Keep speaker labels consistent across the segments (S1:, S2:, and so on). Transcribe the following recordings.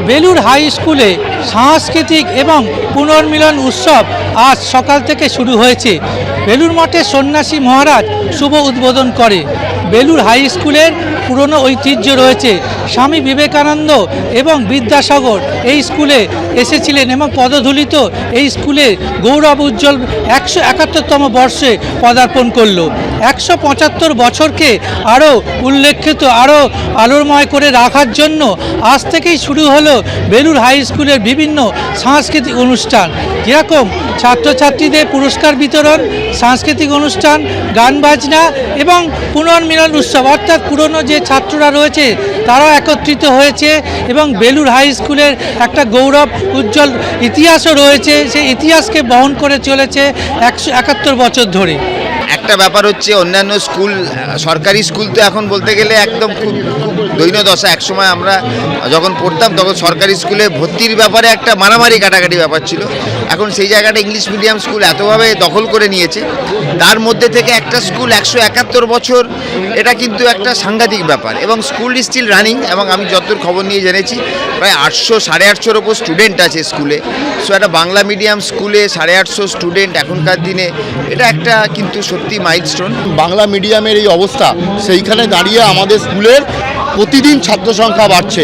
S1: Belur high স্কুলে সাংস্কৃতিক এবং পুনর্মিলন উৎসব আজ সকাল থেকে শুরু হয়েছে। বেলুর মঠে সন্ন্যাসী মহারাজ শুভ উদ্বোধন করে। বেলুর হাই স্কুলের পুরনো ঐতিহ্য রয়েছে। স্বামী বিবেকানন্দ এবং বিদ্যাসাগর এই স্কুলে এসেছিলেন এবং পদধূলিত এই স্কুলে গৌরব উজ্জ্বল 171তম বর্ষে পদার্পণ করল। 175 বছরকে আরও উল্লেখিত, আরও আলোরময় করে রাখার জন্য আজ থেকেই শুরু হলো বেলুর হাই স্কুলের বিভিন্ন সাংস্কৃতিক অনুষ্ঠান, যেরকম ছাত্রছাত্রীদের পুরস্কার বিতরণ, সাংস্কৃতিক অনুষ্ঠান, গান বাজনা এবং পুনর্মিলন উৎসব, অর্থাৎ পুরনো যে ছাত্ররা রয়েছে তারাও একত্রিত হয়েছে এবং বেলুর হাই স্কুলের একটা গৌরব উজ্জ্বল ইতিহাসও রয়েছে। সেই ইতিহাসকে বহন করে চলেছে 171 বছর ধরে।
S2: একটা ব্যাপার হচ্ছে, অন্যান্য স্কুল, সরকারি স্কুল তো এখন বলতে গেলে একদম খুব দৈন্যদশা। একসময় আমরা যখন পড়তাম তখন সরকারি স্কুলে ভর্তির ব্যাপারে একটা মারামারি কাটাকাটি ব্যাপার ছিল। এখন সেই জায়গাটা ইংলিশ মিডিয়াম স্কুল এতভাবে দখল করে নিয়েছে, তার মধ্যে থেকে একটা স্কুল 171 বছর, এটা কিন্তু একটা সাংঘাতিক ব্যাপার। এবং স্কুল স্টিল রানিং, এবং আমি যতদূর খবর নিয়ে জেনেছি প্রায় 800-850 ওপর স্টুডেন্ট আছে স্কুলে। সো একটা বাংলা মিডিয়াম স্কুলে 850 স্টুডেন্ট এখনকার দিনে, এটা একটা কিন্তু সত্যি মাইলস্টোন।
S3: বাংলা মিডিয়ামের এই অবস্থা, সেইখানে দাঁড়িয়ে আমাদের স্কুলের প্রতিদিন ছাত্র সংখ্যা বাড়ছে।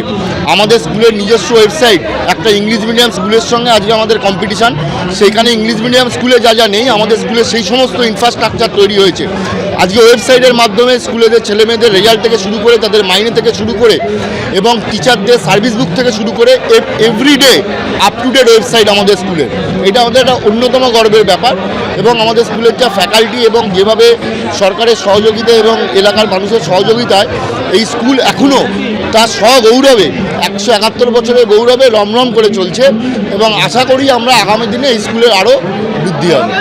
S3: আমাদের স্কুলের নিজস্ব ওয়েবসাইট, একটা ইংলিশ মিডিয়াম স্কুলের সঙ্গে আজকে আমাদের কম্পিটিশান। সেইখানে ইংলিশ মিডিয়াম স্কুলে যা যা নেই, আমাদের স্কুলে সেই সমস্ত ইনফ্রাস্ট্রাকচার তৈরি হয়েছে। আজকে ওয়েবসাইটের মাধ্যমে স্কুলেদের ছেলেমেয়েদের রেজাল্ট থেকে শুরু করে, তাদের মাইনে থেকে শুরু করে, এবং টিচারদের সার্ভিস বুক থেকে শুরু করে everyday up to date website আমাদের স্কুলের। এটা আমাদের একটা অন্যতম গর্বের ব্যাপার। এবং আমাদের স্কুলের যা ফ্যাকাল্টি এবং যেভাবে সরকারের সহযোগিতা এবং এলাকার মানুষের সহযোগিতায় এই স্কুল এখনও তার স্বগৌরবে 171 বছরের গৌরবে রমরম করে চলছে, এবং আশা করি আমরা আগামী দিনে এই স্কুলের আরও বৃদ্ধি হবে।